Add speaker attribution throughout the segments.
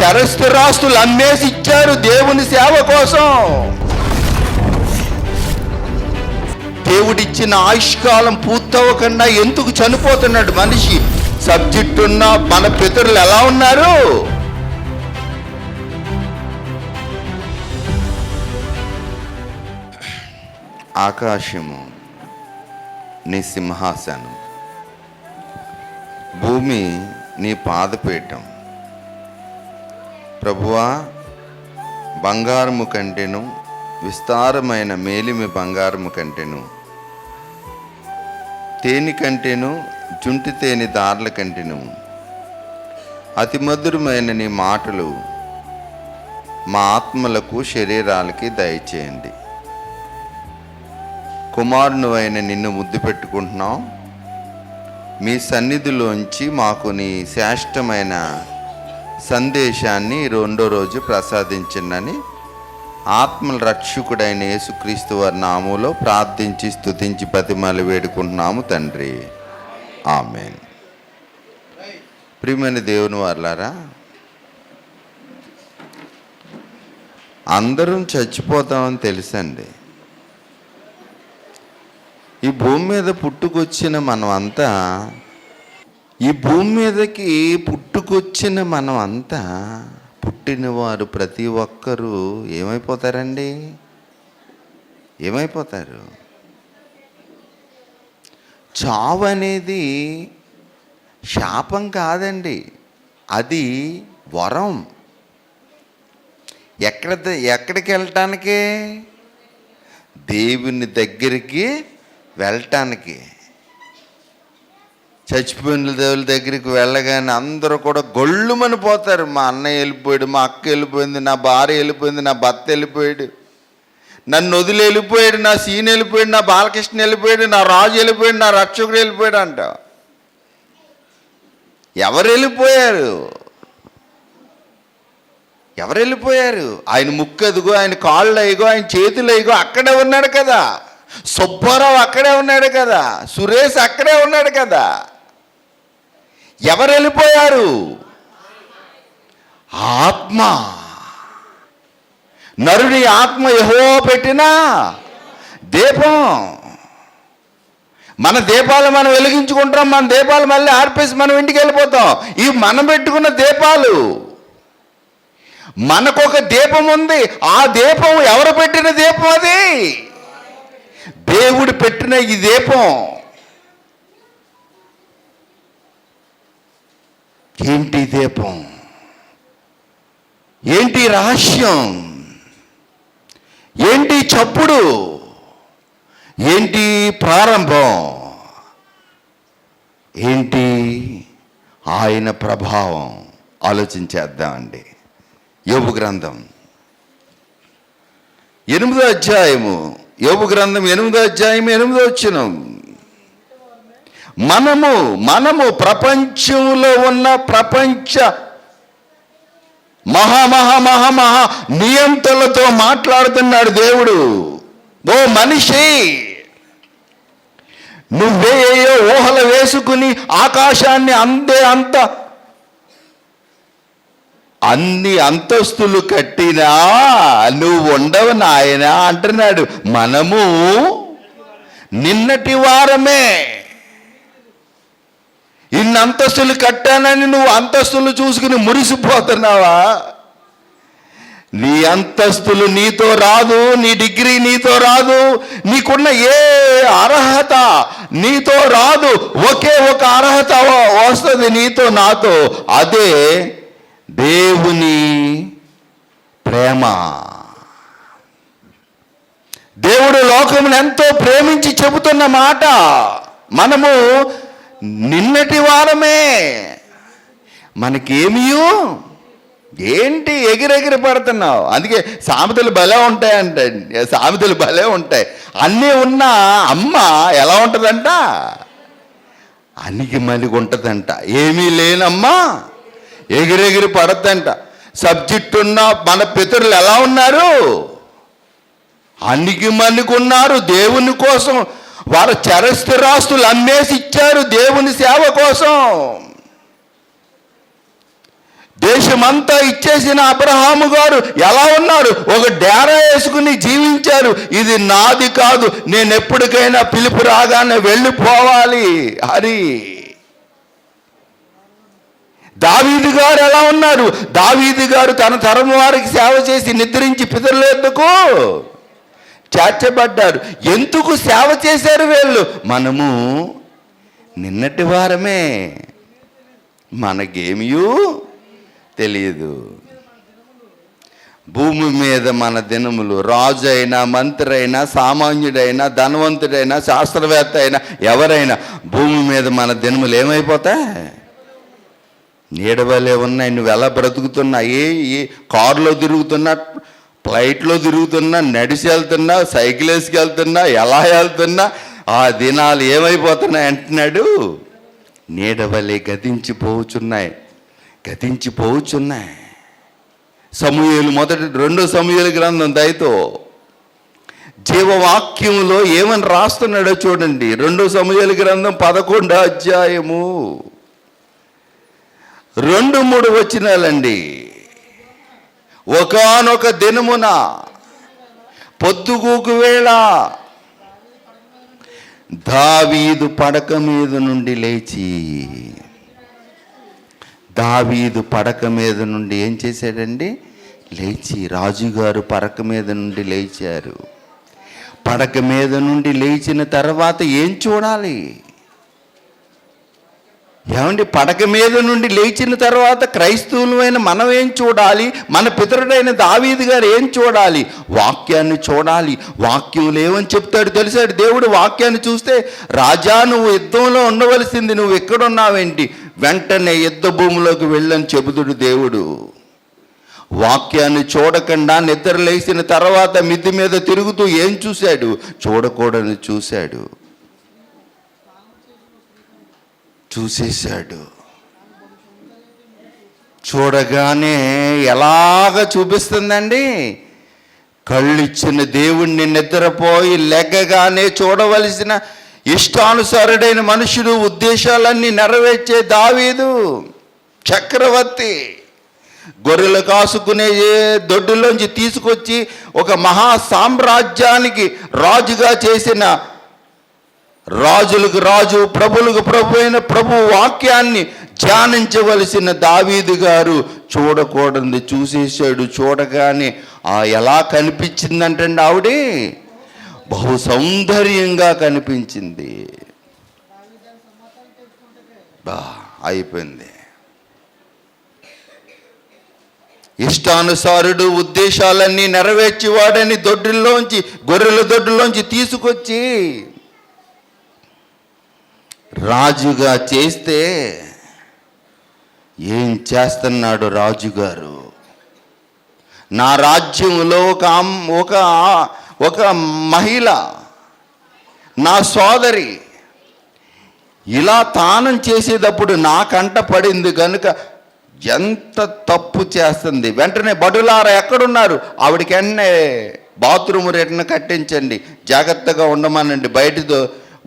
Speaker 1: చరస్థిరాస్తులు అమ్మేసి ఇచ్చారు దేవుని సేవ కోసం. దేవుడిచ్చిన ఆయుష్కాలం పూర్తవకుండా ఎందుకు చనిపోతున్నాడు మనిషి? సబ్జెక్ట్ ఉన్న మన పితరులు ఎలా ఉన్నారు? ఆకాశము నీ సింహాసనం, భూమి నీ పాదపీఠం. ప్రభువా, బంగారము కంటెను, విస్తారమైన మేలిమి బంగారము కంటెను, తేనె కంటెను, జుంటి తేనె దారుల కంటెను అతి మధురమైన నీ మాటలు మా ఆత్మలకు శరీరాలకి దయచేయండి. కుమారుని అయిన నిన్ను ముద్దు పెట్టుకుంటున్నాం. మీ సన్నిధిలోంచి మాకు నీ శ్రేష్టమైన సందేశాన్ని రెండో రోజు ప్రసాదించిందని ఆత్మల రక్షకుడైన యేసుక్రీస్తు వారి నామములో ప్రార్థించి స్తుతించి బతిమాలి వేడుకుంటున్నాము తండ్రి, ఆమేన్. ప్రియమైన దేవుని వారలారా, అందరం చచ్చిపోతామని తెలుసండి. ఈ భూమి మీద పుట్టుకొచ్చిన మనమంతా, ఈ భూమి మీదకి పుట్టుకొచ్చిన మనమంతా, పుట్టినవారు ప్రతి ఒక్కరూ ఏమైపోతారండి? ఏమైపోతారు? చావు అనేది శాపం కాదండి, అది వరం. ఎక్కడికి వెళ్ళటానికి? దేవుని దగ్గరికి వెళ్ళటానికి. చచ్చిపోయిన దేవుల దగ్గరికి వెళ్ళగానే అందరూ కూడా గొళ్ళుమని పోతారు. మా అన్నయ్య వెళ్ళిపోయాడు, మా అక్క వెళ్ళిపోయింది, నా భార్య వెళ్ళిపోయింది, నా భర్త వెళ్ళిపోయాడు, నన్ను వదిలి వెళ్ళిపోయాడు, నా సీన్ వెళ్ళిపోయాడు, నా బాలకృష్ణ వెళ్ళిపోయాడు, నా రాజు వెళ్ళిపోయాడు, నా రక్షకుడు వెళ్ళిపోయాడు అంట. ఎవరు వెళ్ళిపోయారు? ఎవరు వెళ్ళిపోయారు? ఆయన ముక్కు ఎదుగో, ఆయన కాళ్ళు అయ్యగో, ఆయన చేతులు అయ్యగో అక్కడే ఉన్నాడు కదా. సుబ్బారావు అక్కడే ఉన్నాడు కదా, సురేష్ అక్కడే ఉన్నాడు కదా. ఎవరు వెళ్ళిపోయారు? ఆత్మ. నరుని ఆత్మ యెహోవా పెట్టిన దీపం. మన దీపాలు మనం వెలిగించుకుంటాం, మన దీపాలు మళ్ళీ ఆర్పేసి మనం ఇంటికి వెళ్ళిపోతాం. ఇవి మనం పెట్టుకున్న దీపాలు. మనకొక దీపం ఉంది. ఆ దీపం ఎవరు పెట్టిన దీపం? అది దేవుడు పెట్టిన ఈ దీపం. ఏంటి దీపం? ఏంటి రహస్యం? ఏంటి చప్పుడు? ఏంటి ప్రారంభం? ఏంటి ఆయన ప్రభావం? ఆలోచించేద్దామండి. యోబు గ్రంథం 8వ అధ్యాయము, యోబు గ్రంథం 8వ అధ్యాయం 8వ వచనం. మనము ప్రపంచంలో ఉన్న ప్రపంచ మహా నియంతలతో మాట్లాడుతున్నాడు దేవుడు. ఓ మనిషి, నువ్వే ఊహలు వేసుకుని ఆకాశాన్ని అన్ని అంతస్తులు కట్టినా నువ్వు ఉండవు నాయన అంటున్నాడు. మనము నిన్నటి వారమే. ఇన్ని అంతస్తులు కట్టానని నువ్వు అంతస్తులు చూసుకుని మురిసిపోతున్నావా? నీ అంతస్తులు నీతో రాదు, నీ డిగ్రీ నీతో రాదు, నీకున్న ఏ అర్హత నీతో రాదు. ఒకే ఒక అర్హత వస్తుంది నీతో నాతో, అదే దేవుని ప్రేమ. దేవుడు లోకమును ఎంతో ప్రేమించి చెబుతున్న మాట. మనము నిన్నటి వారమే. మనకేమియో ఏంటి ఎగిరెగిరి పడుతున్నావు? అందుకే సామెతలు భలే ఉంటాయంటే, సామెతలు భలే ఉంటాయి. అన్నీ ఉన్న అమ్మ ఎలా ఉంటుందంట? అనికి మలిగి ఉంటుందంట. ఏమీ లేనమ్మా ఎగిరెగిరి పడద్దంట. సబ్జెక్ట్ ఉన్న మన పితరులు ఎలా ఉన్నారు? అనికి మలిగి ఉన్నారు. దేవుని కోసం వాళ్ళ చరస్థిరాస్తులు అమ్మేసి ఇచ్చారు దేవుని సేవ కోసం. దేశమంతా ఇచ్చేసిన అబ్రహాము గారు ఎలా ఉన్నారు? ఒక డేరా వేసుకుని జీవించారు. ఇది నాది కాదు, నేను ఎప్పటికైనా పిలుపు రాగానే వెళ్ళిపోవాలి హరి. దావీదు గారు ఎలా ఉన్నారు? దావీదు గారు తన తరం వారికి సేవ చేసి నిద్రించి పితరులేందుకు చేర్చబడ్డారు. ఎందుకు సేవ చేశారు వీళ్ళు? మనము నిన్నటి వారమే, మనకేమియూ తెలియదు. భూమి మీద మన దినములు, రాజు అయినా, మంత్రి అయినా, సామాన్యుడైనా, ధనవంతుడైనా, శాస్త్రవేత్త అయినా, ఎవరైనా భూమి మీద మన దినములు ఏమైపోతాయి? నీడవలే ఉన్నాయి. నువ్వు ఎలా బ్రతుకుతున్నా, ఏ కారులో తిరుగుతున్నా, ఫ్లైట్లో తిరుగుతున్నా, నడిచి వెళ్తున్నా, సైకిల్ వేసుకెళ్తున్నా, ఎలా వెళ్తున్నా, ఆ దినాలు ఏమైపోతున్నాయి అంటున్నాడు? నీడవలే గతించిపోవచ్చున్నాయి. సమూయేలు 2 సమూయేలు గ్రంథం దయతో జీవవాక్యంలో ఏమని రాస్తున్నాడో చూడండి. 2 సమూయేలు గ్రంథం 11వ అధ్యాయము 2-3 వచనాలండి. ఒకానొక దినమున పొద్దుగూకు వేళ దావీదు పడక మీద నుండి లేచి, దావీదు పడక మీద నుండి ఏం చేశాడండి? లేచి, రాజుగారు పడక మీద నుండి లేచారు. పడక మీద నుండి లేచిన తర్వాత ఏం చూడాలి? ఏమండి, పడక మీద నుండి లేచిన తర్వాత క్రైస్తవులమైన మనం ఏం చూడాలి? మన పితరుడైన దావీదు గారు ఏం చూడాలి? వాక్యాన్ని చూడాలి. వాక్యంలో ఏమని చెప్తాడు తెలిసాడు? దేవుడు వాక్యాన్ని చూస్తే, రాజా నువ్వు యుద్ధంలో ఉండవలసింది, నువ్వు ఎక్కడున్నావేంటి? వెంటనే యుద్ధ భూమిలోకి వెళ్ళని చెబుతుడు దేవుడు. వాక్యాన్ని చూడకుండా నిద్ర లేచిన తర్వాత మిద్ది మీద తిరుగుతూ ఏం చూశాడు? చూడకూడని చూసేశాడు. చూడగానే ఎలాగ చూపిస్తుందండి? కళ్ళిచ్చిన దేవుణ్ణి నిద్రపోయి లెగ్గగానే చూడవలసిన ఇష్టానుసారుడైన మనుషుడు, ఉద్దేశాలన్నీ నెరవేర్చే దావీదు చక్రవర్తి గొర్రెలు కాసుకునే దొడ్డులోంచి తీసుకొచ్చి ఒక మహా సామ్రాజ్యానికి రాజుగా చేసిన, రాజులకు రాజు, ప్రభులకు ప్రభు అయిన ప్రభు వాక్యాన్ని ధ్యానించవలసిన దావీదు గారు చూడకూడదు చూసేశాడు. చూడగానే ఎలా కనిపించిందంటండి ఆవిడే? బహు సౌందర్యంగా కనిపించింది. అయిపోయింది. ఇష్టానుసారుడు, ఉద్దేశాలన్నీ నెరవేర్చేవాడని గొర్రెల దొడ్డులోంచి తీసుకొచ్చి రాజుగా చేస్తే ఏం చేస్తున్నాడు రాజుగారు? నా రాజ్యంలో ఒక మహిళ, నా సోదరి ఇలా తానం చేసేటప్పుడు నా కంట పడింది కనుక ఎంత తప్పు చేస్తుంది. వెంటనే బడులారా ఎక్కడున్నారు? ఆవిడకి ఎన్నే బాత్రూమ్ రేటును కట్టించండి, జాగ్రత్తగా ఉండమనండి, బయటతో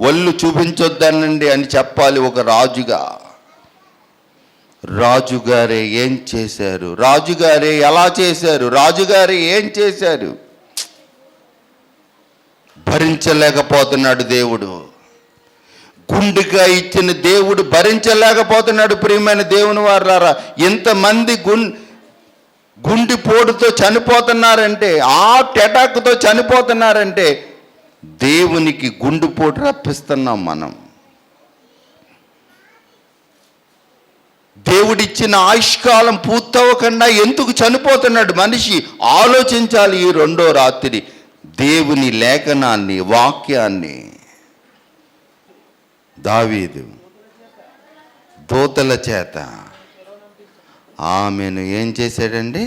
Speaker 1: ఒళ్ళు చూపించొద్దనండి అని చెప్పాలి ఒక రాజుగా. రాజుగారే ఏం చేశారు? రాజుగారే ఎలా చేశారు? రాజుగారే ఏం చేశారు? భరించలేకపోతున్నాడు దేవుడు. గుండెగా ఇచ్చిన దేవుడు భరించలేకపోతున్నాడు. ప్రియమైన దేవుని వారులారా, ఇంతమంది గుండెపోటుతో చనిపోతున్నారంటే, అటాక్తో చనిపోతున్నారంటే దేవునికి గుండెపోటు రప్పిస్తున్నాం మనం. దేవుడిచ్చిన ఆయుష్కాలం పూర్తవకుండా ఎందుకు చనిపోతున్నాడు మనిషి? ఆలోచించాలి. ఈ 2వ రాత్రి దేవుని లేఖనాన్ని, వాక్యాన్ని. దావీదు దూతల చేత ఆమెను ఏం చేశాడండి?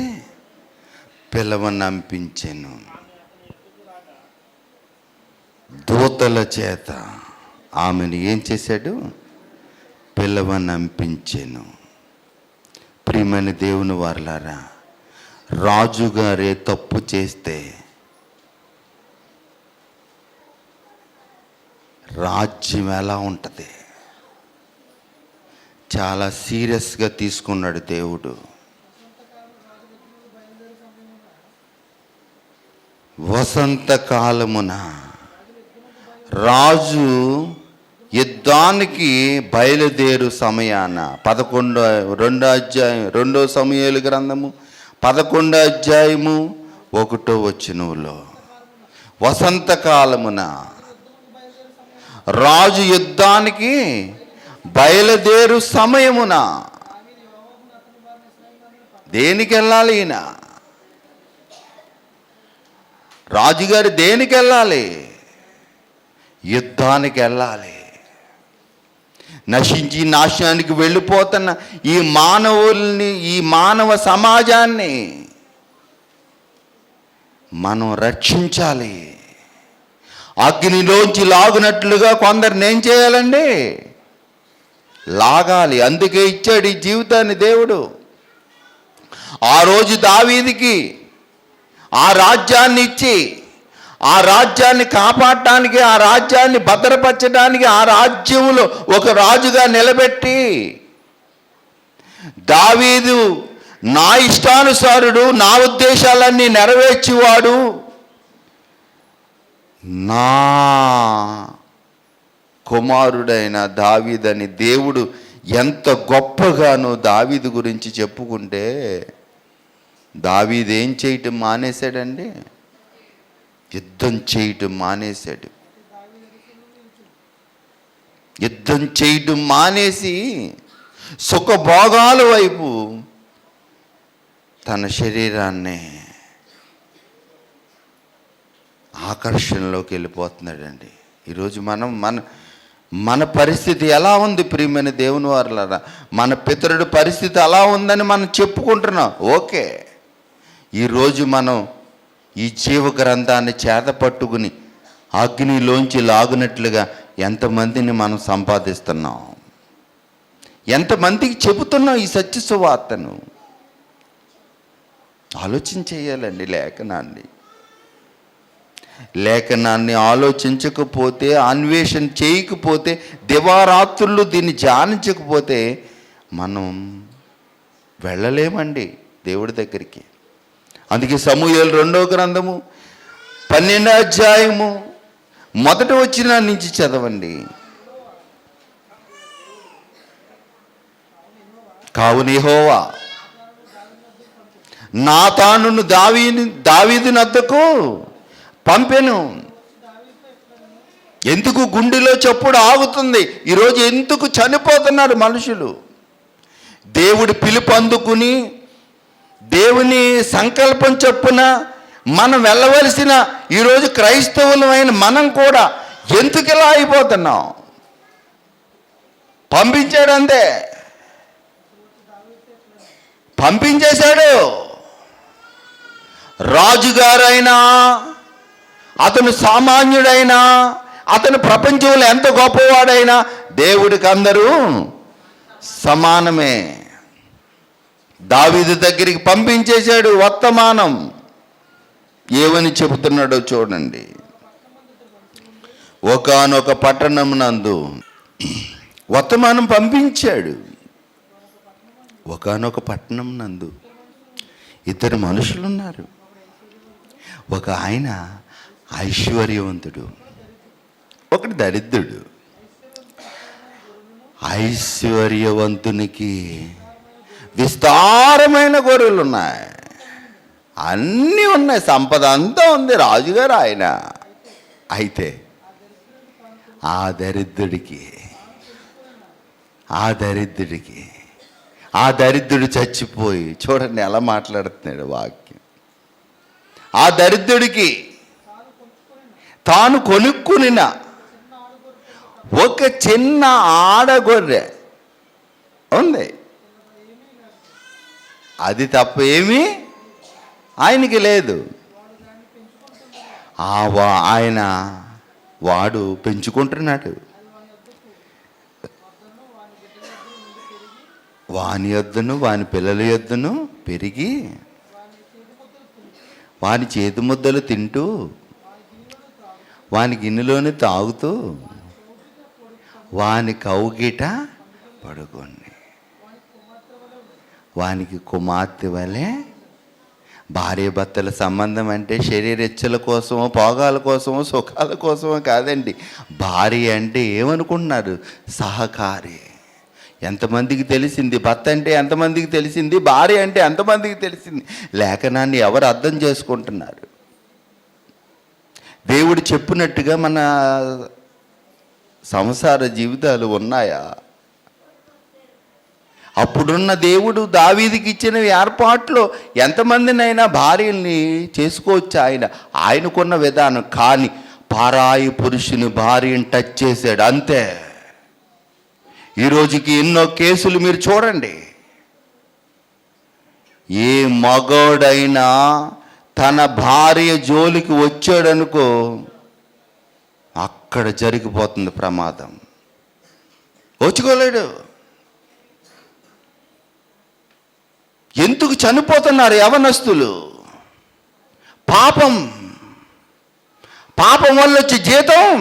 Speaker 1: పిలవనంపించెను. దూతల చేత ఆమెను ఏం చేశాడు? పిలవనంపించెను. ప్రియమైన దేవుని వారలారా, రాజుగారే తప్పు చేస్తే రాజ్యం ఎలా ఉంటుంది? చాలా సీరియస్గా తీసుకున్నాడు దేవుడు. వసంతకాలమున రాజు యుద్ధానికి బయలుదేరు సమయాన 2 సమూయేలు గ్రంథము 11 అధ్యాయము 1 వచనములో వసంతకాలమున రాజు యుద్ధానికి బయలుదేరు సమయమున దేనికి వెళ్ళాలి? ఈయన రాజుగారు దేనికి వెళ్ళాలి? యుద్ధానికి వెళ్ళాలి. నశించి నాశనానికి వెళ్ళిపోతున్న ఈ మానవుల్ని, ఈ మానవ సమాజాన్ని మనం రక్షించాలి. అగ్నిలోంచి లాగునట్లుగా కొందరిని ఏం చేయాలండి? లాగాలి. అందుకే ఇచ్చాడు ఈ జీవితాన్ని దేవుడు. ఆ రోజు దావీదుకి ఆ రాజ్యాన్ని ఇచ్చి, ఆ రాజ్యాన్ని కాపాడటానికి, ఆ రాజ్యాన్ని భద్రపరచడానికి, ఆ రాజ్యంలో ఒక రాజుగా నిలబెట్టి, దావీదు నా ఇష్టానుసారుడు, నా ఉద్దేశాలన్నీ నెరవేర్చేవాడు, నా కుమారుడైన దావీదని దేవుడు ఎంత గొప్పగానో దావీదు గురించి చెప్పుకుంటే, దావీదు ఏం చేయటం మానేశాడండి? యుద్ధం చేయటం మానేశాడు. యుద్ధం చేయటం మానేసి సుఖభోగాల వైపు తన శరీరాన్ని ఆకర్షణలోకి వెళ్ళిపోతున్నాడండి. ఈరోజు మన పరిస్థితి ఎలా ఉంది ప్రియమైన దేవుని వారలారా? మన పితరుడి పరిస్థితి అలా ఉందని మనం చెప్పుకుంటున్నాం, ఓకే. ఈరోజు మనం ఈ జీవ గ్రంథాన్ని చేతపట్టుకుని అగ్నిలోంచి లాగునట్లుగా ఎంతమందిని మనం సంపాదిస్తున్నాం? ఎంతమందికి చెబుతున్నాం ఈ సత్య సువార్తను? ఆలోచన చేయాలండి. లేఖనాన్ని ఆలోచించకపోతే, అన్వేషణ చేయకపోతే, దివారాత్రులు దీన్ని ధ్యానించకపోతే మనం వెళ్ళలేమండి దేవుడి దగ్గరికి. అందుకే సమూయేలు 2వ గ్రంథము 12వ అధ్యాయము 1వ వచనం నుంచి చదవండి. కావున యెహోవా నాతానును దావీదు నద్దకు పంపెను. ఎందుకు గుండెలో చప్పుడు ఆగుతుంది? ఈరోజు ఎందుకు చనిపోతున్నారు మనుషులు? దేవుడి పిలుపు అందుకుని, దేవుని సంకల్పం చొప్పున మనం వెళ్ళవలసిన ఈరోజు క్రైస్తవులమైన మనం కూడా ఎందుకు ఇలా అయిపోతున్నాం? పంపించాడు, అంతే, పంపించేశాడు. రాజుగారైనా, అతను సామాన్యుడైనా, అతను ప్రపంచంలో ఎంత గొప్పవాడైనా దేవుడికి అందరూ సమానమే. దావీదు దగ్గరికి పంపించేశాడు వర్తమానం. ఏమని చెబుతున్నాడో చూడండి. ఒకానొక పట్టణం నందు వర్తమానం పంపించాడు. ఒకానొక పట్టణం నందు 2 మనుషులున్నారు. ఒక ఆయన ఐశ్వర్యవంతుడు, ఒకటి దరిద్రుడు. ఐశ్వర్యవంతునికి విస్తారమైన గొర్రెలు ఉన్నాయి, అన్నీ ఉన్నాయి, సంపద అంతా ఉంది, రాజుగారు ఆయన. అయితే ఆ దరిద్రుడు చచ్చిపోయి, చూడండి ఎలా మాట్లాడుతున్నాడు వాక్యం. ఆ దరిద్రుడికి తాను కొనుక్కునిన ఒక చిన్న ఆడగొర్రె ఉంది. అది తప్ప ఏమీ ఆయనకి లేదు. వాడు పెంచుకుంటున్నాడు. వాని యొద్దను, వాని పిల్లల యొద్దను పెరిగి, వాని చేతి ముద్దలు తింటూ, వాని గిన్నెలోని తాగుతూ, వాని కౌగిట పడుకోండి. వానికి కుమార్తె వలె భార్య భర్తల సంబంధం అంటే శరీరెచ్చల కోసమో, భోగాల కోసమో, సుఖాల కోసమో కాదండి. భార్య అంటే ఏమనుకుంటున్నారు? సహకారి. ఎంతమందికి తెలిసింది? భర్త అంటే ఎంతమందికి తెలిసింది? భార్య అంటే ఎంతమందికి తెలిసింది? లేఖనాన్ని ఎవరు అర్థం చేసుకుంటున్నారు? దేవుడు చెప్పినట్టుగా మన సంసార జీవితాలు ఉన్నాయా? అప్పుడున్న దేవుడు దావీదుకి ఇచ్చిన ఏర్పాట్లో ఎంతమందినైనా భార్యల్ని చేసుకోవచ్చు ఆయనకున్న విధానం. కానీ పరాయి పురుషుని భార్యను టచ్ చేశాడు, అంతే. ఈరోజుకి ఎన్నో కేసులు మీరు చూడండి. ఏ మగోడైనా తన భార్య జోలికి వచ్చాడనుకో, అక్కడ జరిగిపోతుంది ప్రమాదం. వచ్చుకోలేడు. ఎందుకు చనిపోతున్నారు యవనస్తులు? పాపం వల్ల వచ్చే జీతం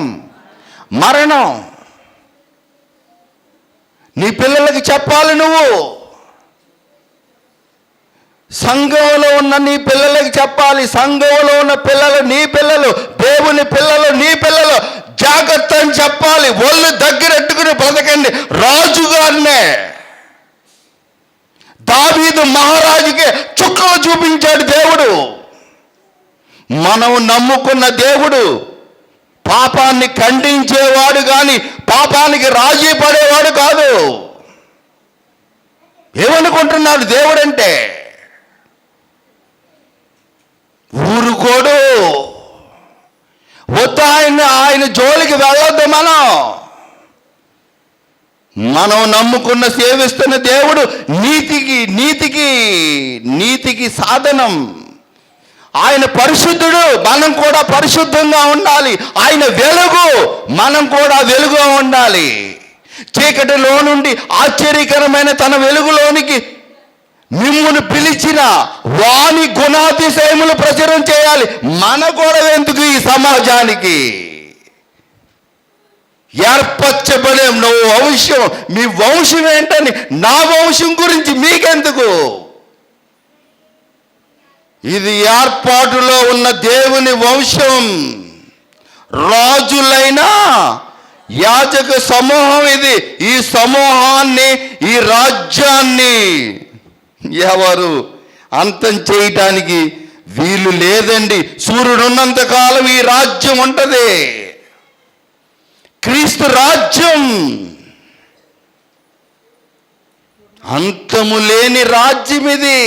Speaker 1: మరణం. నీ పిల్లలకి చెప్పాలి, నువ్వు సంఘంలో ఉన్న నీ పిల్లలకి చెప్పాలి. సంఘంలో ఉన్న పిల్లలు నీ పిల్లలు, దేవుని పిల్లలు నీ పిల్లలు, జాగ్రత్త అని చెప్పాలి. ఒళ్ళు దగ్గరెట్టుకుని బ్రతకండి. రాజుగారినే, దావీదు మహారాజుకే చుక్కలు చూపించాడు దేవుడు. మనం నమ్ముకున్న దేవుడు పాపాన్ని ఖండించేవాడు కానీ పాపానికి రాజీ పడేవాడు కాదు. ఏమనుకుంటున్నాడు దేవుడంటే? ఊరుకోడు. వద్దు, ఆయన జోలికి వెళ్ళొద్దు. మనం నమ్ముకున్న సేవిస్తున్న దేవుడు నీతికి సాధనం. ఆయన పరిశుద్ధుడు, మనం కూడా పరిశుద్ధంగా ఉండాలి. ఆయన వెలుగు, మనం కూడా వెలుగుగా ఉండాలి. చీకటిలో నుండి ఆశ్చర్యకరమైన తన వెలుగులోనికి మిమ్మును పిలిచిన వాని గుణాతిశయములు ప్రచురం చేయాలి. మన కూడా ఎందుకు ఈ సమాజానికి? ఏర్పరచబడే నువ్వు వంశం, మీ వంశం ఏంటని, నా వంశం గురించి మీకెందుకు? ఇది ఏర్పాటులో ఉన్న దేవుని వంశం. రాజులైన యాజక సమూహం ఇది. ఈ సమూహాన్ని, ఈ రాజ్యాన్ని ఎవరు అంతం చేయటానికి వీలు లేదండి. సూర్యుడున్నంత కాలం ఈ రాజ్యం ఉంటుంది. క్రీస్తు రాజ్యం అంతము లేని రాజ్యం ఇది.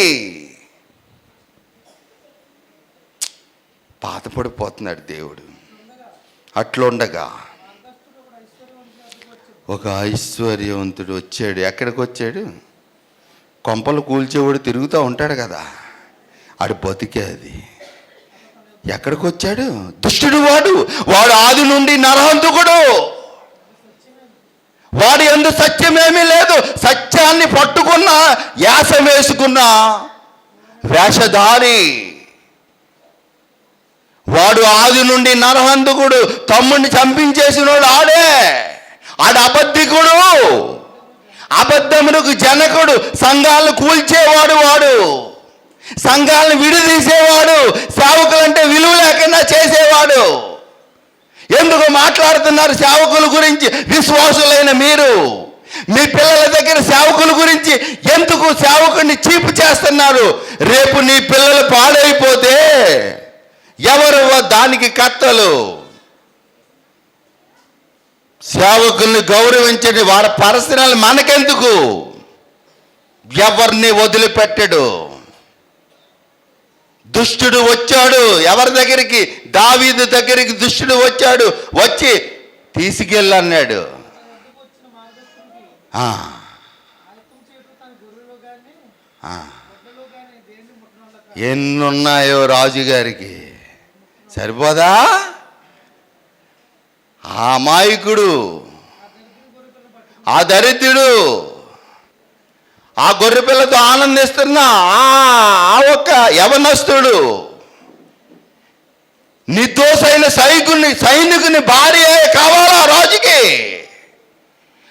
Speaker 1: బాధపడిపోతున్నాడు దేవుడు. అట్లుండగా ఒక ఐశ్వర్యవంతుడు వచ్చాడు. ఎక్కడికి వచ్చాడు? కొంపలు కూల్చేవాడు తిరుగుతూ ఉంటాడు కదా, ఆడు బతికే అది. ఎక్కడికి వచ్చాడు? దుష్టుడు వాడు ఆది నుండి నరహంతకుడు. వాడి యందు సత్యమేమీ లేదు. సత్యాన్ని పట్టుకున్న, యాసం వేసుకున్న వేషధారి వాడు. ఆది నుండి నరహంతకుడు, తమ్ముడిని చంపించేసినోడు ఆడు అబద్ధికుడు, అబద్ధమునకు జనకుడు, సంఘాలను కూల్చేవాడు వాడు, సంఘాలను విడదీసేవాడు, సేవకులంటే విలువ లేకుండా చేసేవాడు. ఎందుకు మాట్లాడుతున్నారు సేవకుల గురించి? విశ్వాసులైన మీరు మీ పిల్లల దగ్గర సేవకుల గురించి ఎందుకు సేవకుడిని చీపు చేస్తున్నారు? రేపు నీ పిల్లలు పాడైపోతే ఎవరు దానికి కర్తలు? సేవకుల్ని గౌరవించండి. వారి పర్సనల్ మనకెందుకు? ఎవరిని వదిలిపెట్టడు. దుష్టుడు వచ్చాడు ఎవరి దగ్గరికి? దావీదు దగ్గరికి దుష్టుడు వచ్చాడు. వచ్చి తీసుకెళ్ళన్నాడు. ఎన్నున్నాయో రాజుగారికి సరిపోదా? ఆ అమాయకుడు, ఆ దరిద్రుడు, ఆ గొర్రెపిల్లతో ఆనందిస్తున్నా ఆ ఒక్క యవనస్తుడు నిర్దోషైన సైనికుని భార్య కావాలా రాజుకి?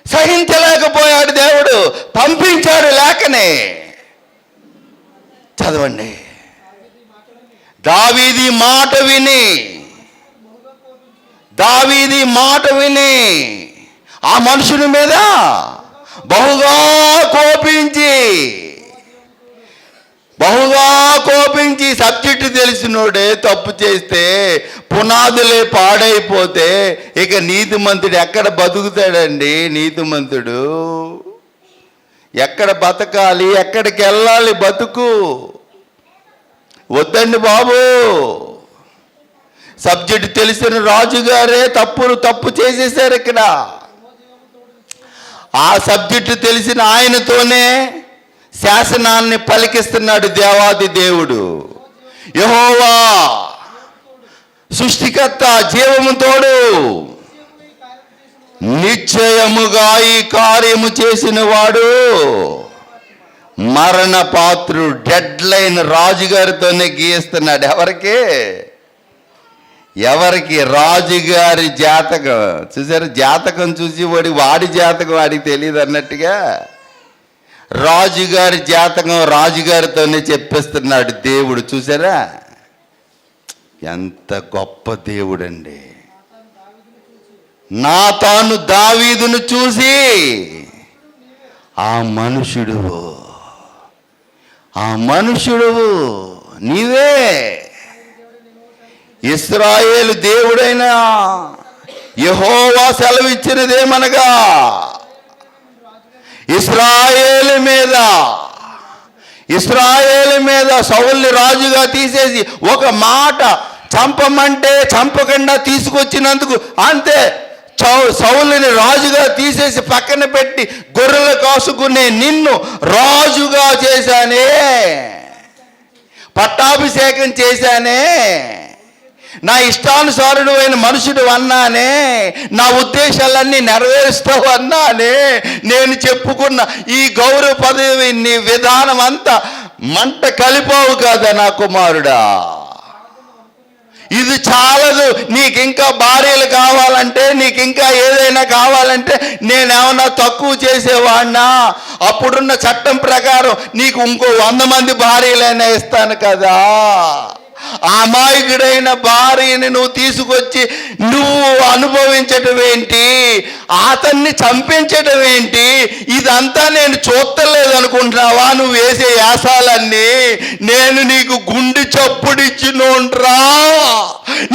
Speaker 1: సహించలేకపోయాడు దేవుడు, పంపించాడు లేఖనే. చదవండి. దావీదు మాట విని ఆ మనుషుని మీద బహుగా కోపించి సబ్జెక్టు తెలిసినోడే తప్పు చేస్తే పునాదులే పాడైపోతే ఇక నీతిమంతుడు ఎక్కడ బతుకుతాడండి? నీతిమంతుడు ఎక్కడ బతకాలి? ఎక్కడికి వెళ్ళాలి బతుకు? వద్దండి బాబు. సబ్జెక్టు తెలిసిన రాజుగారే తప్పు చేసేసారు ఇక్కడ. ఆ సబ్జెక్టు తెలిసిన ఆయనతోనే శాసనాన్ని పలికిస్తున్నాడు దేవాది దేవుడు. యెహోవా సృష్టికర్త, జీవము తోడు, నిశ్చయముగా ఈ కార్యము చేసిన వాడు మరణ పాత్రుడు. Dead line రాజుగారితోనే గీస్తున్నాడు. ఎవరికి? రాజుగారి జాతకం. చూసారు, జాతకం చూసి వాడి జాతకం వాడికి తెలియదు అన్నట్టుగా రాజుగారి జాతకం రాజుగారితోనే చెప్పిస్తున్నాడు దేవుడు. చూసారా, ఎంత గొప్ప దేవుడండి. నాతాను దావీదును చూసి ఆ మనుషుడు నీవే, ఇశ్రాయేలు దేవుడైన యెహోవా సెలవిచ్చినదేమనగా ఇశ్రాయేలు మీద సౌలుని రాజుగా తీసేసి ఒక మాట చంపమంటే చంపకుండా తీసుకొచ్చినందుకు అంతే సౌలుని రాజుగా తీసేసి పక్కన పెట్టి గొర్రెలు కాసుకునే నిన్ను రాజుగా చేశానే, పట్టాభిషేకం చేశానే, నా ఇష్టానుసారుడు అయిన మనుషుడు అన్నానే, నా ఉద్దేశాలన్నీ నెరవేరుస్తావు అన్నానే. నేను చెప్పుకున్న ఈ గౌరవ పదవి నీ విధానం అంతా మంట కలిపావు కదా నా కుమారుడా. ఇది చాలదు, నీకు ఇంకా భార్యలు కావాలంటే, నీకు ఇంకా ఏదైనా కావాలంటే నేనేమన్నా తక్కువ చేసేవాడినా? అప్పుడున్న చట్టం ప్రకారం నీకు ఇంకో 100 మంది భార్యలైనా ఇస్తాను కదా. అమాయకుడైన భార్యని నువ్వు తీసుకొచ్చి నువ్వు అనుభవించటం ఏంటి? అతన్ని చంపించటం ఏంటి? ఇదంతా నేను చూస్తలేదు అనుకుంటున్నావా? నువ్వు వేసే యాసాలన్నీ నేను నీకు గుండె చప్పుడిచ్చినోండ్రా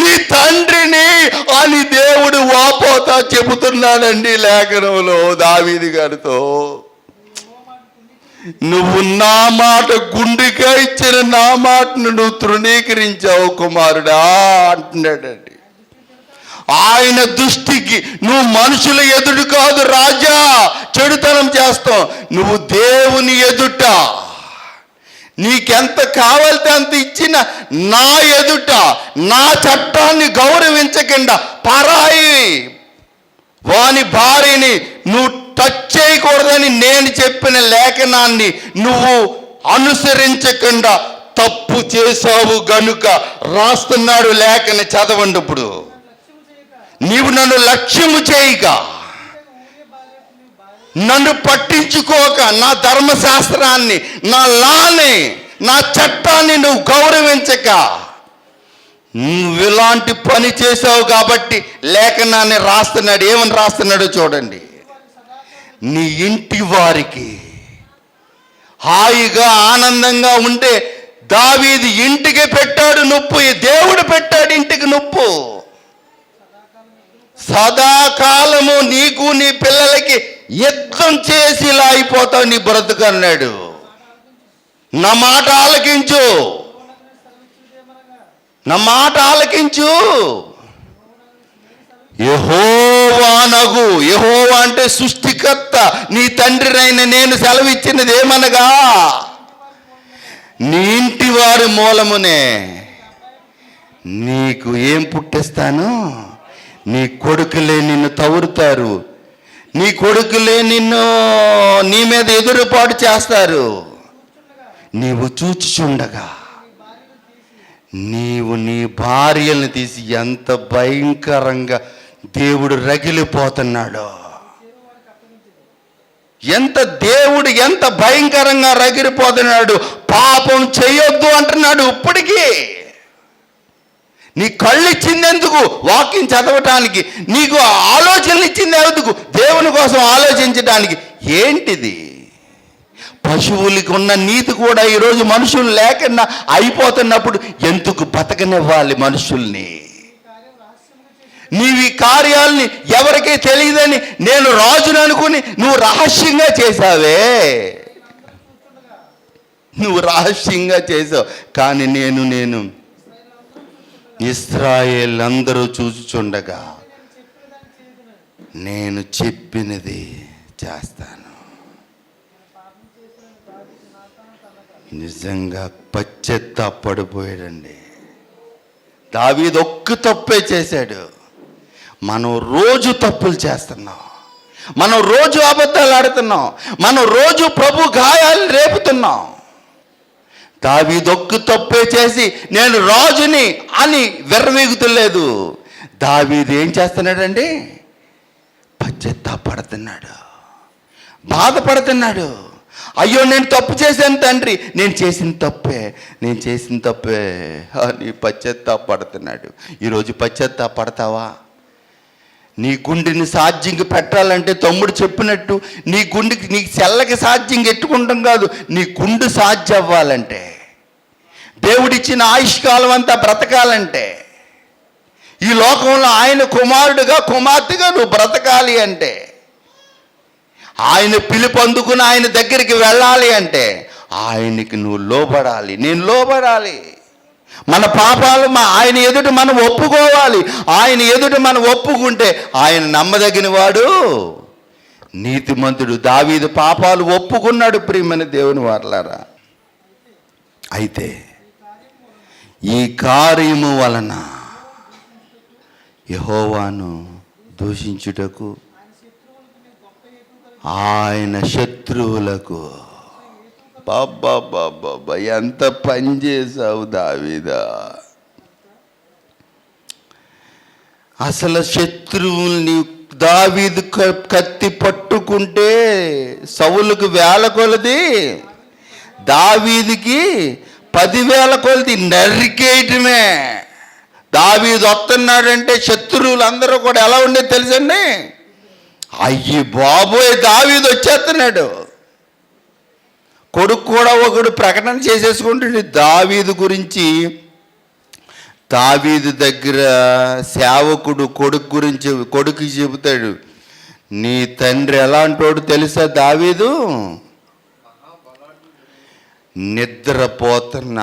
Speaker 1: నీ తండ్రిని అని దేవుడు వాపోతా చెబుతున్నాడండి లేఖనంలో దావీదు గారితో. నువ్వు నా మాట గుండెగా ఇచ్చిన నా మాటను నువ్వు తృణీకరించావు కుమారుడా అంటున్నాడండి. ఆయన దృష్టికి నువ్వు మనుషుల ఎదుడు కాదు రాజా చెడుతనం చేస్తావు, నువ్వు దేవుని ఎదుట నీకెంత కావాలితే అంత ఇచ్చిన నా ఎదుట నా చట్టాన్ని గౌరవించకుండా పరాయి వాని భార్యని నువ్వు టచ్ చేయకూడదని నేను చెప్పిన లేఖనాన్ని నువ్వు అనుసరించకుండా తప్పు చేసావు గనుక రాస్తున్నాడు లేఖన. చదవండి. ఇప్పుడు నీవు నన్ను లక్ష్యము చేయక, నన్ను పట్టించుకోక, నా ధర్మశాస్త్రాన్ని, నా లాని, నా చట్టాన్ని నువ్వు గౌరవించక నువ్వు ఇలాంటి పని చేసావు కాబట్టి లేఖనాన్ని రాస్తున్నాడు. ఏమని రాస్తున్నాడో చూడండి. నీ ఇంటి వారికి హాయిగా ఆనందంగా ఉంటే దావీదు ఇంటికి పెట్టాడు నొప్పు, దేవుడు పెట్టాడు ఇంటికి నొప్పు. సదాకాలము నీకు నీ పిల్లలకి యుద్ధం చేసి ఇలా అయిపోతావు నీ బ్రతుకు అన్నాడు. నా మాట ఆలకించు, నా మాట ఆలకించు. యెహోవానగు, యెహోవా అంటే సృష్టికర్త, నీ తండ్రినైన నేను సెలవిచ్చినది ఏమనగా నీ ఇంటి వారి మూలమునే నీకు ఏం పుట్టిస్తాను? నీ కొడుకులే నిన్ను తవురుతారు, నీ కొడుకులే నీ మీద ఎదురుపాటు చేస్తారు. నీవు చూచుచుండగా నీవు నీ భార్యలను తీసి ఎంత భయంకరంగా దేవుడు రగిలిపోతున్నాడు. దేవుడు ఎంత భయంకరంగా రగిలిపోతున్నాడు. పాపం చేయొద్దు అంటున్నాడు. ఇప్పటికీ నీ కళ్ళు ఇచ్చింది ఎందుకు? వాక్యం చదవటానికి. నీకు ఆలోచనలు ఇచ్చింది ఎందుకు? దేవుని కోసం ఆలోచించడానికి. ఏంటిది? పశువులకి ఉన్న నీతి కూడా ఈరోజు మనుషులు లేకుండా అయిపోతున్నప్పుడు ఎందుకు బతకనివ్వాలి మనుషుల్ని? నీవి కార్యాలని ఎవరికీ తెలియదని నేను రాజును అనుకుని నువ్వు రహస్యంగా చేశావే. నువ్వు రహస్యంగా చేసావు. కానీ నేను ఇశ్రాయేల్ అందరూ చూచుచుండగా నేను చెప్పినది చేస్తాను. నిజంగా పశ్చాత్తాపడిపోయాడండి. దావీదు ఒక్క తప్పే చేశాడు. మనం రోజు తప్పులు చేస్తున్నాం. మనం రోజు అబద్ధాలు ఆడుతున్నాం. మనం రోజు ప్రభు గాయాలు రేపుతున్నాం. దావీదు ఒక్క తప్పే చేసి నేను రాజుని అని విర్రవీగుతలేదు. దావీదు ఏం చేస్తున్నాడండి? పశ్చాత్తాపడుతున్నాడు, బాధపడుతున్నాడు. అయ్యో నేను తప్పు చేశాను తండ్రి, నేను చేసిన తప్పే అని పశ్చాత్తాపడుతున్నాడు. ఈరోజు పశ్చాత్తాపడతావా? నీ గుండెని సాధ్యంగా పెట్టాలంటే తమ్ముడు చెప్పినట్టు నీ గుండెకి నీ చెల్లకి సాధ్యంగా ఎట్టుకుంటాం కాదు, నీ గుండె సాధ్యం అవ్వాలంటే, దేవుడిచ్చిన ఆయుష్కాలం అంతా బ్రతకాలంటే, ఈ లోకంలో ఆయన కుమారుడుగా కుమార్తెగా నువ్వు బ్రతకాలి అంటే, ఆయన పిలుపు అందుకుని ఆయన దగ్గరికి వెళ్ళాలి అంటే ఆయనకి నువ్వు లోబడాలి, నేను లోబడాలి. మన పాపాలు ఆయన ఎదుట మనం ఒప్పుకోవాలి. ఆయన ఎదుట మనం ఒప్పుకుంటే ఆయన నమ్మదగిన వాడు, నీతిమంతుడు. దావీదు పాపాలు ఒప్పుకున్నాడు. ప్రియమైన దేవుని వారలారా, అయితే ఈ కార్యము వలన యెహోవాను దూషించుటకు ఆయన శత్రువులకు బాబా ఎంత పని చేసావు దావీదా. అసలు శత్రువుల్ని దావీదు కత్తి పట్టుకుంటే సౌలుకు 1000 కొలది, దావీదుకి 10,000 కొలది నరికేయటమే. దావీదు వస్తున్నాడంటే శత్రువులందరూ కూడా ఎలా ఉండేది తెలుసండి? అయ్యి బాబోయ్, దావీదు వచ్చేస్తున్నాడు. కొడుకు కూడా ఒకడు ప్రకటన చేసేసుకుంటుంది దావీదు గురించి. దావీదు దగ్గర సేవకుడు కొడుకు గురించి కొడుకు చెబుతాడు, నీ తండ్రి ఎలాంటోడు తెలుసా దావీదు? నిద్రపోతున్న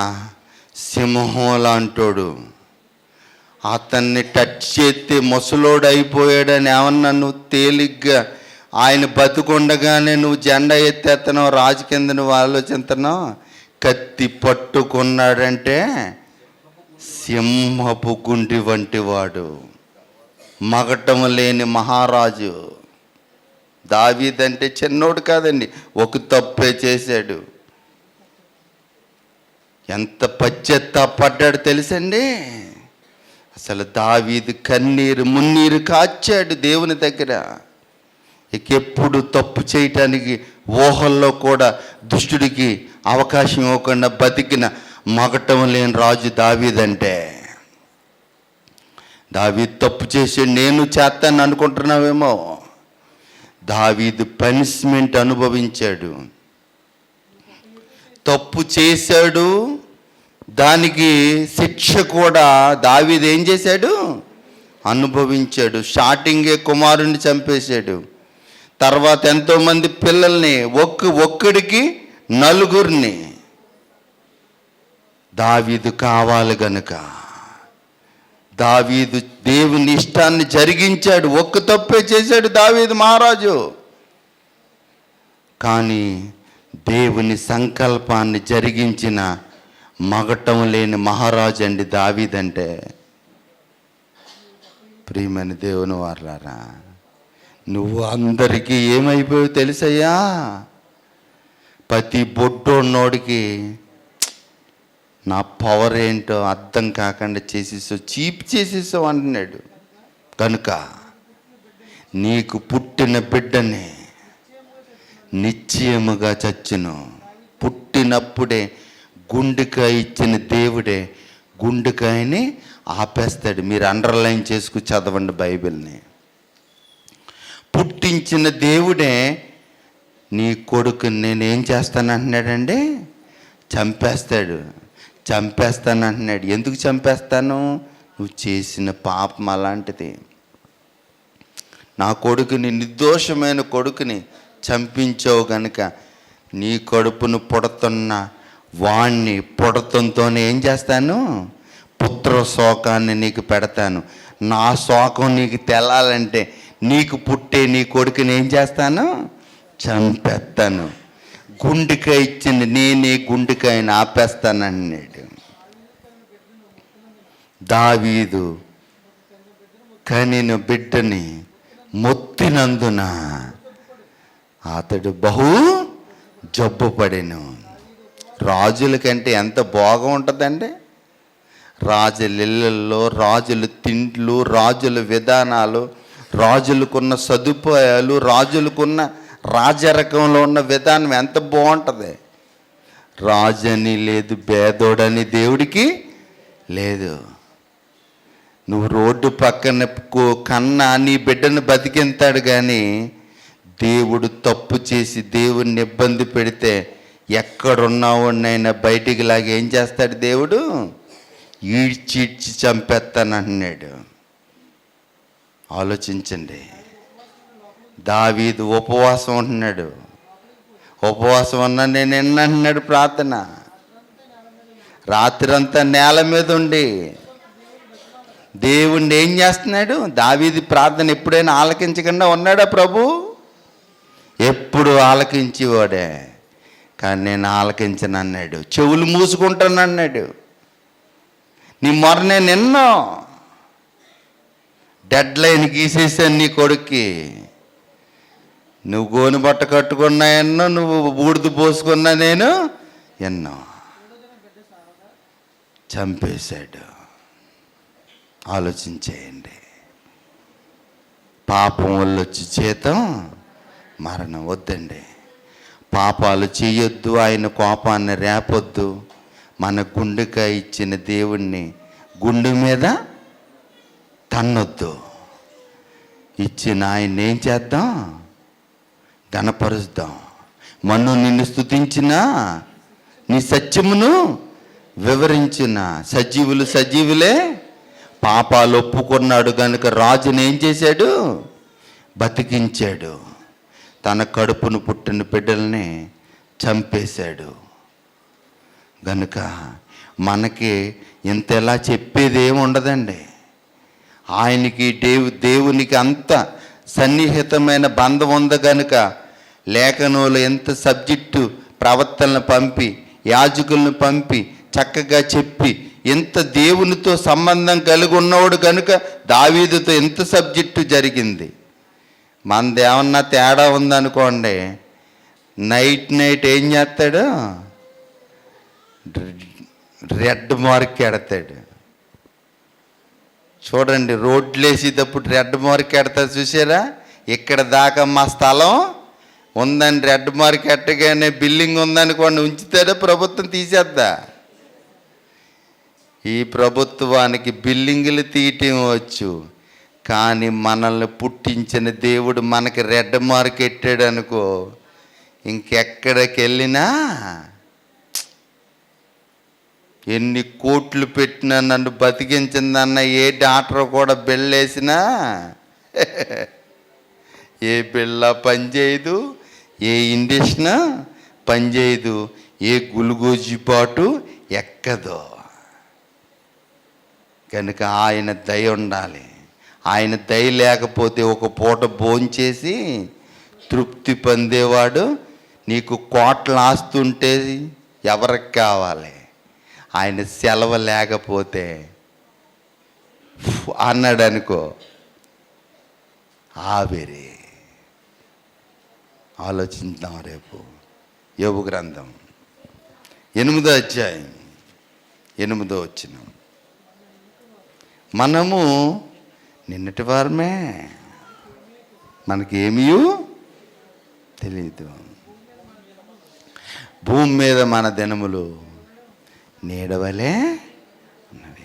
Speaker 1: సింహం లాంటోడు. అతన్ని టచ్ చేస్తే ముసలోడు అయిపోయాడని ఏమన్నా నువ్వు తేలిగ్గా ఆయన బతుకుండగానే నువ్వు జెండా ఎత్తేస్తున్నావు, రాజు కింద నువ్వు ఆలోచిస్తున్నావు. కత్తి పట్టుకున్నాడంటే సింహపు గుండి వంటి వాడు, మగటం లేని మహారాజు. దావీదంటే చిన్నోడు కాదండి, ఒక తప్పే చేశాడు. ఎంత పశ్చాత్తాపడ్డాడు తెలుసండి? అసలు దావీదు కన్నీరు మున్నీరు కాచాడు దేవుని దగ్గర. ఎప్పుడు తప్పు చేయటానికి ఊహల్లో కూడా దుష్టుడికి అవకాశం ఇవ్వకుండా బతికిన మగటం లేని రాజు దావీదంటే. దావీదు తప్పు చేసి నేను చేస్తాను అనుకుంటున్నావేమో. దావీదు పనిష్మెంట్ అనుభవించాడు. తప్పు చేశాడు, దానికి శిక్ష కూడా దావీదు ఏం చేశాడు? అనుభవించాడు. స్టార్టింగే కుమారుణ్ణి చంపేశాడు. తర్వాత ఎంతోమంది పిల్లల్ని, ఒక్కడికి 4 దావీదు కావాలి గనుక దావీదు దేవుని ఇష్టాన్ని జరిగించాడు. ఒక్క తప్పే చేశాడు దావీదు మహారాజు. కానీ దేవుని సంకల్పాన్ని జరిగించిన మగటం లేని మహారాజు అండి దావీదంటే. ప్రియమైన దేవుని వారలారా, నువ్వు అందరికీ ఏమైపోయావు తెలుసయ్యా? ప్రతి బొడ్డోడికి నా పవర్ ఏంటో అర్థం కాకుండా చేసేసావు, చీప్ చేసేసావు అంటున్నాడు. కనుక నీకు పుట్టిన బిడ్డని నిశ్చయముగా చచ్చును. పుట్టినప్పుడే గుండెకాయ ఇచ్చిన దేవుడే గుండెకాయని ఆపేస్తాడు. మీరు అండర్లైన్ చేసుకు చదవండి బైబిల్ని. పుట్టించిన దేవుడే నీ కొడుకుని నేనేం చేస్తాను అంటున్నాడండి, చంపేస్తాను అంటున్నాడు. ఎందుకు చంపేస్తాను? నువ్వు చేసిన పాపం అలాంటిది. నా కొడుకుని, నిర్దోషమైన కొడుకుని చంపించావు గనుక నీ కడుపును పుడుతున్న వాణ్ణి పుడతంతోనే ఏం చేస్తాను, పుత్ర శోకాన్ని నీకు పెడతాను. నా శోకం నీకు తెలాలంటే నీకు పుట్టే నీ కొడుకుని ఏం చేస్తాను, చంపేస్తాను. గుండెకాయ ఇచ్చింది నేనే గుండెకాయని ఆపేస్తానన్నాడు. దావీదు కనిన బిడ్డని మొత్తినందున అతడు బహు జబ్బు పడెను. రాజుల కంటే ఎంత భోగం ఉంటుందండి. రాజుల ఇళ్ళల్లో రాజుల తిండ్లు, రాజుల విధానాలు, రాజులకున్న సదుపాయాలు, రాజులకున్న రాజరకంలో ఉన్న విధానం ఎంత బాగుంటుంది. రాజని లేదు, పేదోడని దేవుడికి లేదు. నువ్వు రోడ్డు పక్కన కన్నా నీ బిడ్డను బతికింతాడు, కానీ దేవుడు తప్పు చేసి దేవుడిని ఇబ్బంది పెడితే ఎక్కడున్నావునైనా బయటికి లాగా ఏం చేస్తాడు దేవుడు, ఈడ్చి చంపేస్తానన్నాడు. ఆలోచించండి. దావీదు ఉపవాసం ఉంటున్నాడు. ఉపవాసం ఉన్నా నేను ఎన్నంటున్నాడు ప్రార్థన. రాత్రంతా నేల మీద ఉండి దేవుణ్ణి ఏం చేస్తున్నాడు? దావీదు ప్రార్థన ఎప్పుడైనా ఆలకించకుండా ఉన్నాడా ప్రభు? ఎప్పుడు ఆలకించేవాడే, కానీ నేను ఆలకించను అన్నాడు. చెవులు మూసుకుంటాను అన్నాడు. నీ మొర నేను ఎన్నో డెడ్ లైన్ గీసేసాను నీ కొడుక్కి. నువ్వు గోను బట్ట కట్టుకున్నా ఎన్నో, నువ్వు బూడిద పోసుకున్నా నేను ఎన్నో. చంపేశాడు. ఆలోచించేయండి. పాపం వల్ల వచ్చి జీతం మరణం. వద్దండి, పాపాలు చేయొద్దు, ఆయన కోపాన్ని రేపొద్దు. మన గుండెకాయ ఇచ్చిన దేవుణ్ణి గుండె మీద తన్నొద్దు. ఇచ్చిన ఆయన్ని ఏం చేద్దాం, ఘనపరుద్దాం. మన్ను నిన్ను స్తుతించినా, నీ సత్యమును వివరించిన సజీవులే. పాపాలు ఒప్పుకున్నాడు కనుక రాజుని ఏం చేశాడు, బతికించాడు. తన కడుపును పుట్టిన బిడ్డల్ని చంపేశాడు. గనుక మనకి ఇంతలా చెప్పేది ఏమి ఉండదండి. ఆయనకి దేవునికి అంత సన్నిహితమైన బంధం ఉంది కనుక లేఖనంలో ఎంత సబ్జెక్టు ప్రవక్తలను పంపి, యాజకులను పంపి చక్కగా చెప్పి, ఎంత దేవునితో సంబంధం కలిగి ఉన్నవాడు కనుక దావీదుతో ఎంత సబ్జెక్టు జరిగింది. మనది ఏమన్నా తేడా ఉందనుకోండి, నైట్ ఏం చేస్తాడు, రెడ్ మార్క్ ఎడతాడు. చూడండి, రోడ్లు వేసేటప్పుడు రెడ్ మార్క్ ఎడతాడు చూసారా? ఇక్కడ దాకా మా స్థలం ఉందని రెడ్ మార్క్ ఎట్టగానే బిల్డింగ్ ఉందనుకోండి, ఉంచుతాడా ప్రభుత్వం? తీసేద్దా? ఈ ప్రభుత్వానికి బిల్డింగులు తీయటం వచ్చు, కానీ మనల్ని పుట్టించిన దేవుడు మనకి రెడ్ మార్క్ ఎట్టాడు అనుకో, ఇంకెక్కడికి వెళ్ళినా ఎన్ని కోట్లు పెట్టినా నన్ను బతికించిందన్న ఏ డాక్టర్ కూడా బిళ్ళేసినా ఏ బిళ్ళ పనిచేయదు, ఏ ఇంజక్షన్ పనిచేయదు, ఏ గ్లూకోజ్ పాటు ఎక్కదు. కనుక ఆయన దయ ఉండాలి. ఆయన దయ లేకపోతే ఒక పూట భోంచేసి తృప్తి పొందేవాడు నీకు కోట్ల ఆస్తుంటే ఎవరికి కావాలి? ఆయన సెలవు లేకపోతే అన్నాడు అనుకో, ఆవిరి. ఆలోచిద్దాం. రేపు యోబు గ్రంథం 8వ అధ్యాయం 8వ వచనం. మనము నిన్నటి వారమే, మనకేమీ తెలీదు. భూమి మీద మన దినములు నీడవలే ఉన్నవి.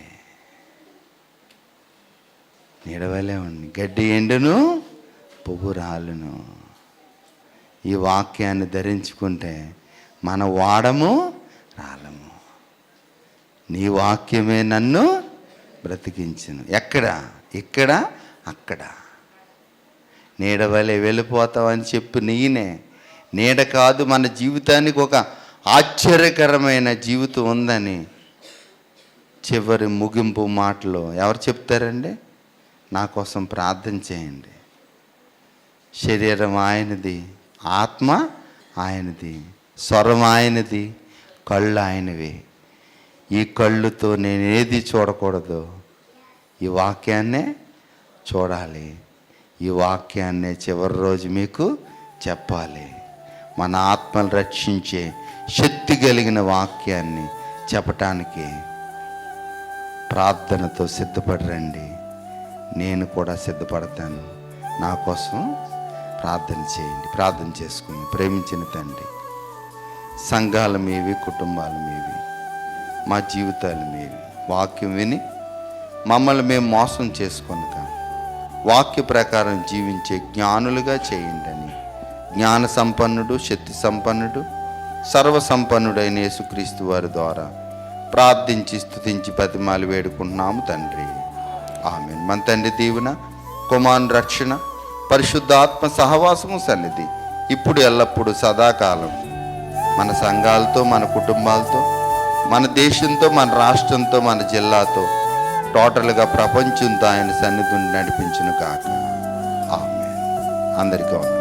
Speaker 1: నీడవలే ఉండి గడ్డి ఎండును పువ్వు రాలును. ఈ వాక్యాన్ని ధరించుకుంటే మన వాడము రాలము. నీ వాక్యమే నన్ను బ్రతికించును. ఎక్కడ? ఇక్కడ, అక్కడ. నీడవలే వెళ్ళిపోతావని చెప్పు నీనే. నీడ కాదు, మన జీవితానికి ఒక ఆశ్చర్యకరమైన జీవితం ఉందని చివరి ముగింపు మాటలో ఎవరు చెప్తారండి? నా కోసం ప్రార్థన చేయండి. శరీరం ఆయనది, ఆత్మ ఆయనది, స్వరం ఆయనది, కళ్ళు ఆయనవి. ఈ కళ్ళుతో నేను ఏది చూడకూడదు, ఈ వాక్యాన్నే చూడాలి. ఈ వాక్యాన్నే చివరి రోజు మీకు చెప్పాలి. మన ఆత్మను రక్షించే శక్తి కలిగిన వాక్యాన్ని చెప్పటానికి ప్రార్థనతో సిద్ధపడరండి. నేను కూడా సిద్ధపడతాను. నా కోసం ప్రార్థన చేయండి. ప్రార్థన చేసుకుని ప్రేమించిన తండ్రి, సంఘాలు మీవి, కుటుంబాలు మీవి, మా జీవితాలు మీవి. వాక్యం విని మమ్మల్ని మేము మోసం చేసుకొనక వాక్య ప్రకారం జీవించే జ్ఞానులుగా చేయండి అని జ్ఞాన సంపన్నుడు, శక్తి సంపన్నుడు, సర్వసంపన్నుడైన యేసుక్రీస్తు వారి ద్వారా ప్రార్థించి స్తుతించి బతిమాలి వేడుకుంటున్నాము తండ్రి. ఆమేన్. మన తండ్రి దీవెన, కుమారుని రక్షణ, పరిశుద్ధాత్మ సహవాసము సన్నిధి ఇప్పుడు ఎల్లప్పుడూ సదాకాలం మన సంఘాలతో, మన కుటుంబాలతో, మన దేశంతో, మన రాష్ట్రంతో, మన జిల్లాతో, టోటల్గా ప్రపంచంతో ఆయన సన్నిధిని నడిపించును కాక. ఆమేన్. అందరికీ వందనాలు.